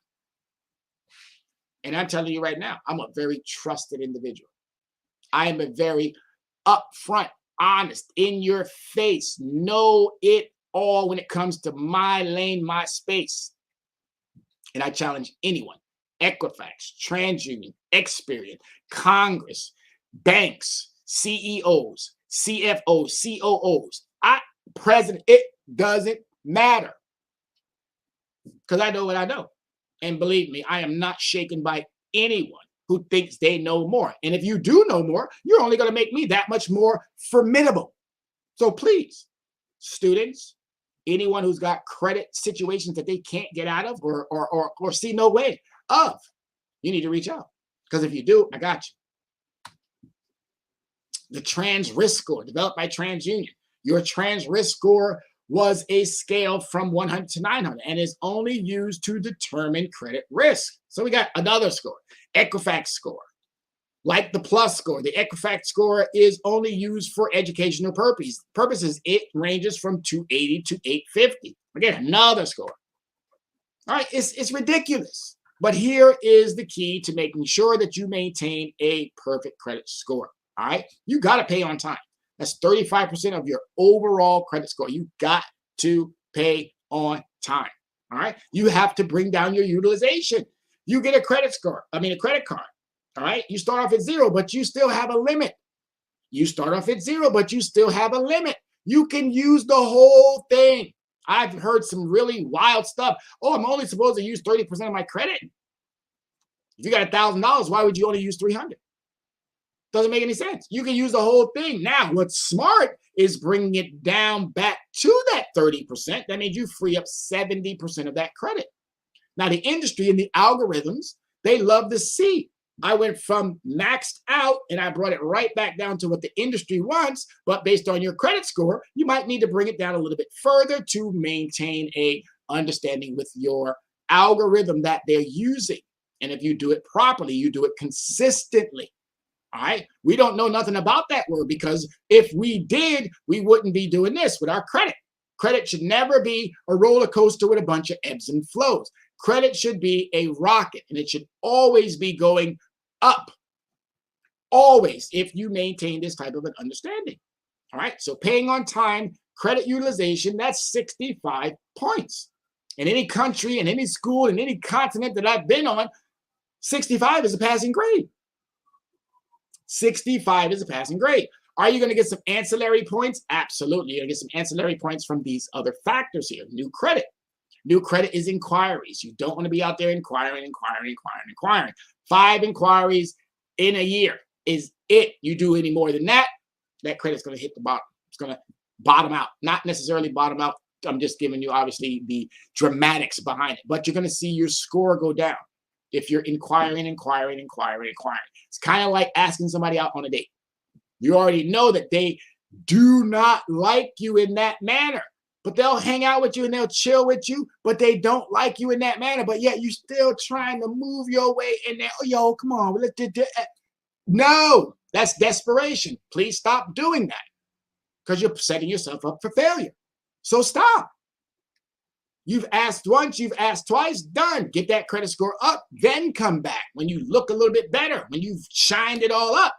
And I'm telling you right now, I'm a very trusted individual. I am a very upfront, honest, in your face, know it all when it comes to my lane, my space. And I challenge anyone, Equifax, TransUnion, Experian, Congress, banks, CEOs, CFOs, COOs, president, it doesn't matter. Because I know what I know. And believe me, I am not shaken by anyone who thinks they know more. And if you do know more, you're only going to make me that much more formidable. So please, students, anyone who's got credit situations that they can't get out of or see no way of, you need to reach out. Because if you do, I got you. The Trans Risk Score, developed by TransUnion. Your Trans Risk Score was a scale from 100 to 900 and is only used to determine credit risk. So we got another score, Equifax score. Like the Plus score, the Equifax score is only used for educational purposes. It ranges from 280 to 850. Again, another score. All right, it's ridiculous. But here is the key to making sure that you maintain a perfect credit score. All right, you got to pay on time. That's 35% of your overall credit score. You got to pay on time. All right. You have to bring down your utilization. You get a credit card. All right. You start off at 0, but you still have a limit. You start off at 0, but you still have a limit. You can use the whole thing. I've heard some really wild stuff. Oh, I'm only supposed to use 30% of my credit. If you got $1,000, why would you only use 300? Doesn't make any sense. You can use the whole thing. Now, what's smart is bringing it down back to that 30%. That means you free up 70% of that credit. Now, the industry and the algorithms, they love to see. I went from maxed out and I brought it right back down to what the industry wants. But based on your credit score, you might need to bring it down a little bit further to maintain a understanding with your algorithm that they're using. And if you do it properly, you do it consistently. All right. We don't know nothing about that word, because if we did, we wouldn't be doing this with our credit. Credit should never be a roller coaster with a bunch of ebbs and flows. Credit should be a rocket, and it should always be going up. Always, if you maintain this type of an understanding. All right. So paying on time, credit utilization, that's 65 points. In any country, in any school, in any continent that I've been on, 65 is a passing grade. 65 is a passing grade. Are you going to get some ancillary points? Absolutely. You're going to get some ancillary points from these other factors here. New credit. New credit is inquiries. You don't want to be out there inquiring. 5 inquiries in a year is it. You do any more than that, that credit's going to hit the bottom. It's going to bottom out. Not necessarily bottom out. I'm just giving you, obviously, the dramatics behind it. But you're going to see your score go down if you're inquiring. It's kind of like asking somebody out on a date. You already know that they do not like you in that manner, but they'll hang out with you and they'll chill with you, but they don't like you in that manner. But yet you still trying to move your way in there. Oh, yo, come on. Let's do that. No, that's desperation. Please stop doing that, because you're setting yourself up for failure. So stop. You've asked once, you've asked twice, done. Get that credit score up, then come back when you look a little bit better, when you've shined it all up.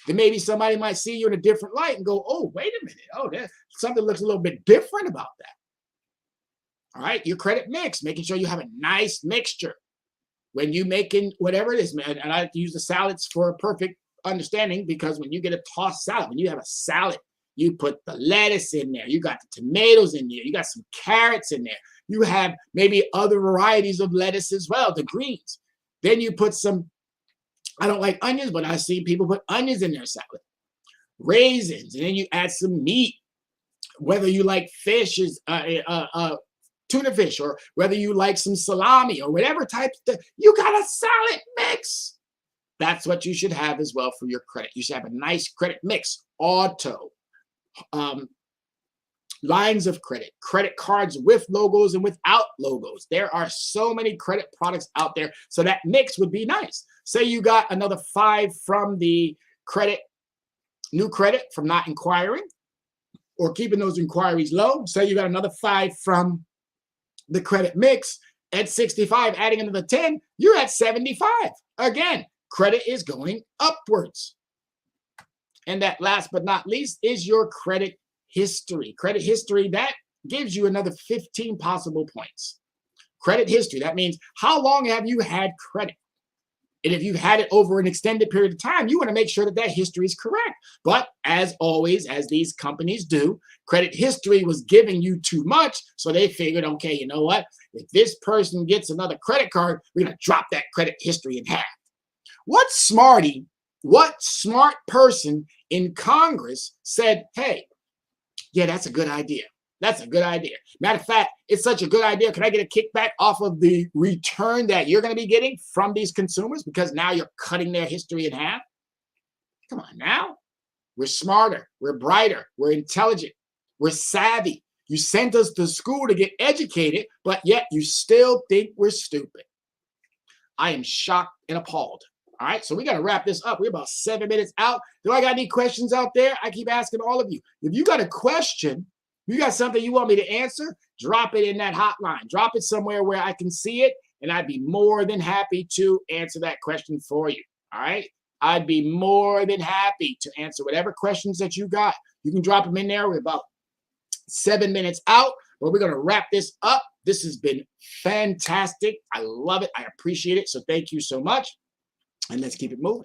Then maybe somebody might see you in a different light and go, oh, wait a minute. Oh, something looks a little bit different about that. All right, your credit mix, making sure you have a nice mixture. when you making whatever it is, man, and I use the salads for a perfect understanding, because when you get a tossed salad, when you have a salad, you put the lettuce in there, you got the tomatoes in there, you got some carrots in there, you have maybe other varieties of lettuce as well, the greens. Then you put some, I don't like onions, but I see people put onions in their salad, raisins, and then you add some meat, whether you like fish, tuna fish, or whether you like some salami or whatever type of, you got a salad mix. That's what you should have as well for your credit. You should have a nice credit mix, auto, lines of credit, credit cards with logos and without logos. There are so many credit products out there. So that mix would be nice. Say you got another 5 from the new credit from not inquiring or keeping those inquiries low. Say you got another 5 from the credit mix at 65, adding another 10, you're at 75. Again, credit is going upwards. And that last but not least is your credit history. Credit history, that gives you another 15 possible points. Credit history, that means how long have you had credit? And if you've had it over an extended period of time, you want to make sure that that history is correct. But as always, as these companies do, credit history was giving you too much. So they figured, okay, you know what? If this person gets another credit card, we're going to drop that credit history in half. What smart person in Congress said, hey, yeah, that's a good idea. That's a good idea. Matter of fact, it's such a good idea. Can I get a kickback off of the return that you're going to be getting from these consumers? Because now you're cutting their history in half. Come on now. We're smarter. We're brighter. We're intelligent. We're savvy. You sent us to school to get educated, but yet you still think we're stupid. I am shocked and appalled. All right, so we got to wrap this up. We're about 7 minutes out. Do I got any questions out there? I keep asking all of you. If you got a question, you got something you want me to answer, drop it in that hotline. Drop it somewhere where I can see it, and I'd be more than happy to answer that question for you. All right? I'd be more than happy to answer whatever questions that you got. You can drop them in there. We're about 7 minutes out, but we're going to wrap this up. This has been fantastic. I love it. I appreciate it. So thank you so much. And let's keep it moving.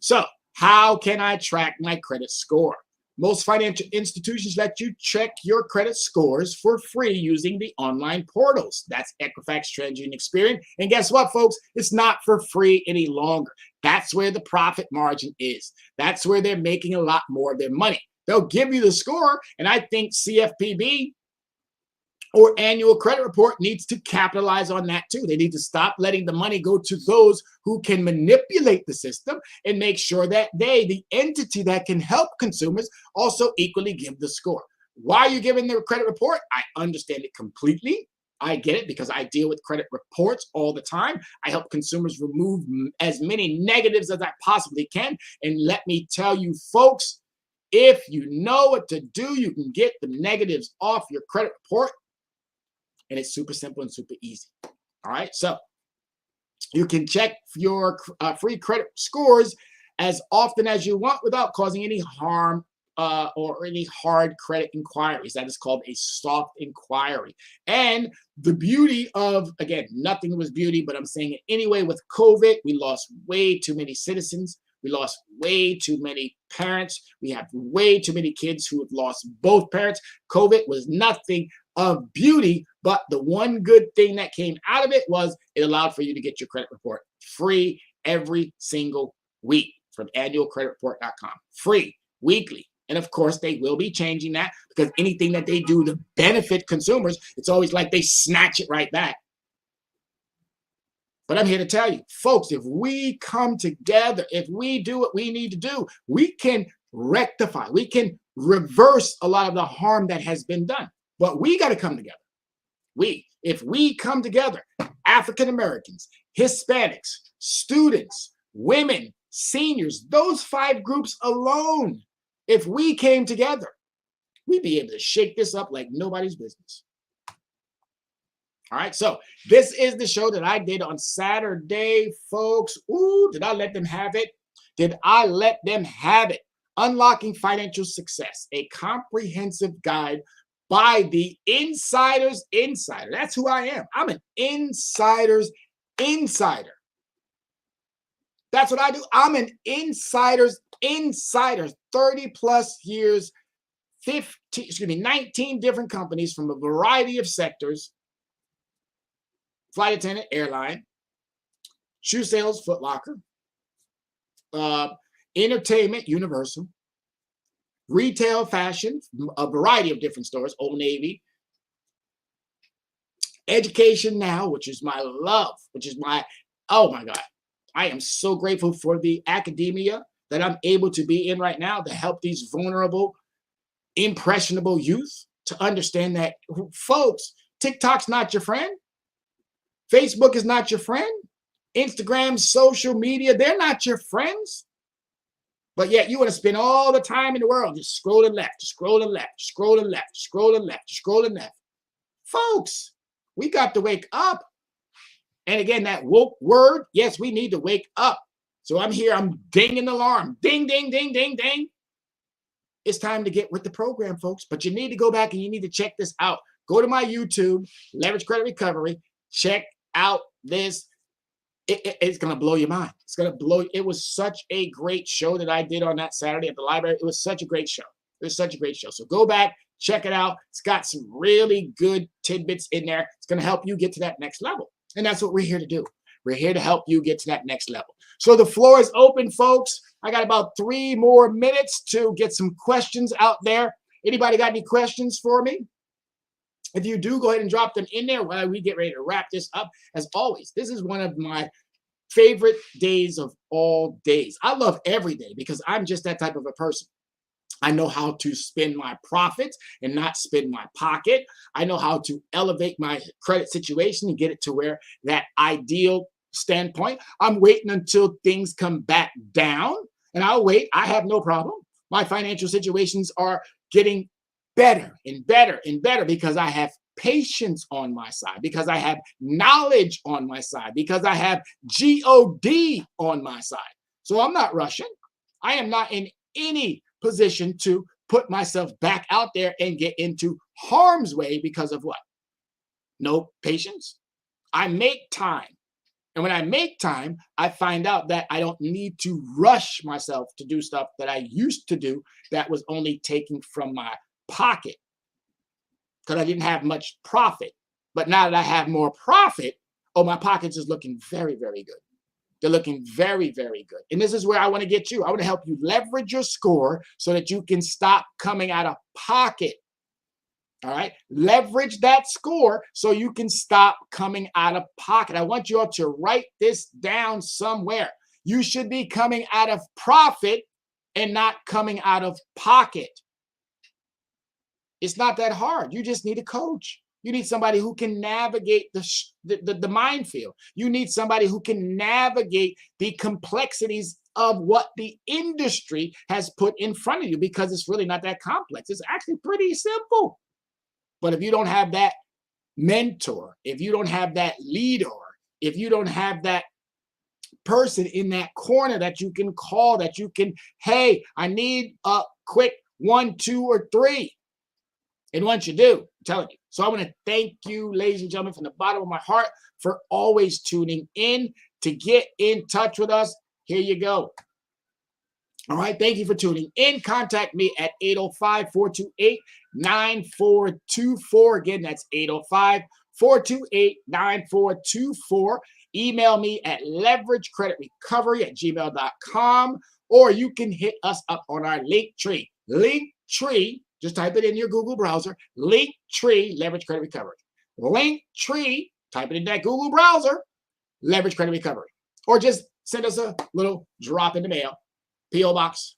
So how can I track my credit score? Most financial institutions let you check your credit scores for free using the online portals. That's Equifax, TransUnion, Experian. And guess what, folks? It's not for free any longer. That's where the profit margin is. That's where they're making a lot more of their money. They'll give you the score, and I think CFPB or annual credit report needs to capitalize on that too. They need to stop letting the money go to those who can manipulate the system and make sure that they, the entity that can help consumers, also equally give the score. Why are you giving the credit report? I understand it completely. I get it because I deal with credit reports all the time. I help consumers remove as many negatives as I possibly can. And let me tell you, folks, if you know what to do, you can get the negatives off your credit report. And it's super simple and super easy. All right. So you can check your free credit scores as often as you want without causing any harm or any hard credit inquiries. That is called a soft inquiry. And the beauty of, again, nothing was beauty, but I'm saying it anyway, with COVID, we lost way too many citizens. We lost way too many parents. We have way too many kids who have lost both parents. COVID was nothing of beauty, but the one good thing that came out of it was it allowed for you to get your credit report free every single week from annualcreditreport.com. Free, weekly. And of course, they will be changing that because anything that they do to benefit consumers, it's always like they snatch it right back. But I'm here to tell you, folks, if we come together, if we do what we need to do, we can rectify, we can reverse a lot of the harm that has been done. But we got to come together. If we come together, African Americans, Hispanics, students, women, seniors, those 5 groups alone, if we came together, we'd be able to shake this up like nobody's business. All right, so this is the show that I did on Saturday, folks. Ooh, did I let them have it? Did I let them have it? Unlocking Financial Success, a comprehensive guide by the Insider's Insider. That's who I am. I'm an Insider's insider. That's what I do. I'm an insider, 30 plus years, 19 different companies from a variety of sectors. Flight attendant, airline, shoe sales, Foot Locker, entertainment, Universal, retail, fashion, a variety of different stores, Old Navy, education now, which is my love, oh my God. I am so grateful for the academia that I'm able to be in right now to help these vulnerable, impressionable youth to understand that, folks, TikTok's not your friend. Facebook is not your friend. Instagram, social media, they're not your friends. But yet you want to spend all the time in the world just scrolling left, scrolling left, scrolling left, scrolling left, scrolling left. Folks, we got to wake up. And again, that woke word, yes, we need to wake up. So I'm here, I'm dinging the alarm. Ding, ding, ding, ding, ding. It's time to get with the program, folks. But you need to go back and you need to check this out. Go to my YouTube, Leverage Credit Recovery. Check out this. It's going to blow your mind. It's going to blow. It was such a great show that I did on that Saturday at the library. It was such a great show. It was such a great show. So go back, check it out. It's got some really good tidbits in there. It's going to help you get to that next level. And that's what we're here to do. We're here to help you get to that next level. So the floor is open, folks. I got about 3 more minutes to get some questions out there. Anybody got any questions for me? If you do, go ahead and drop them in there while we get ready to wrap this up. As always, this is one of my favorite days of all days. I love every day because I'm just that type of a person. I know how to spend my profits and not spend my pocket. I know how to elevate my credit situation and get it to where that ideal standpoint. I'm waiting until things come back down, and I'll wait. I have no problem. My financial situations are getting better and better and better because I have patience on my side, because I have knowledge on my side, because I have God on my side. So I'm not rushing. I am not in any position to put myself back out there and get into harm's way because of what? No patience. I make time. And when I make time, I find out that I don't need to rush myself to do stuff that I used to do that was only taking from my pocket because I didn't have much profit. But now that I have more profit, oh, my pockets is looking very, very good. They're looking very, very good. And this is where I want to get you. I want to help you leverage your score so that you can stop coming out of pocket. All right. Leverage that score so you can stop coming out of pocket. I want you all to write this down somewhere. You should be coming out of profit and not coming out of pocket. It's not that hard. You just need a coach. You need somebody who can navigate the minefield. You need somebody who can navigate the complexities of what the industry has put in front of you, because it's really not that complex. It's actually pretty simple. But if you don't have that mentor, if you don't have that leader, if you don't have that person in that corner that you can call, that you can, hey, I need a quick 1, 2, or 3. And once you do, I'm telling you. So I want to thank you, ladies and gentlemen, from the bottom of my heart for always tuning in. To get in touch with us, here you go. All right. Thank you for tuning in. Contact me at 805-428-9424. Again, that's 805-428-9424. Email me at leveragecreditrecovery@gmail.com, or you can hit us up on our Linktree. Linktree. Just type it in your Google browser, Linktree, Leverage Credit Recovery. Linktree, type it in that Google browser, Leverage Credit Recovery. Or just send us a little drop in the mail, P.O. Box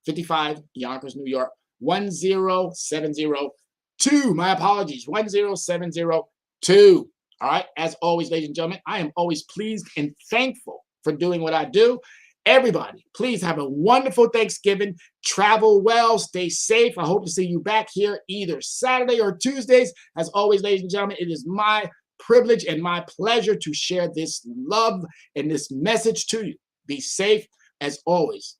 55, Yonkers, New York, 10702. My apologies, 10702. All right, as always, ladies and gentlemen, I am always pleased and thankful for doing what I do. Everybody, please have a wonderful Thanksgiving. Travel well, stay safe. I hope to see you back here either Saturday or Tuesdays. As always, ladies and gentlemen, it is my privilege and my pleasure to share this love and this message to you. Be safe as always.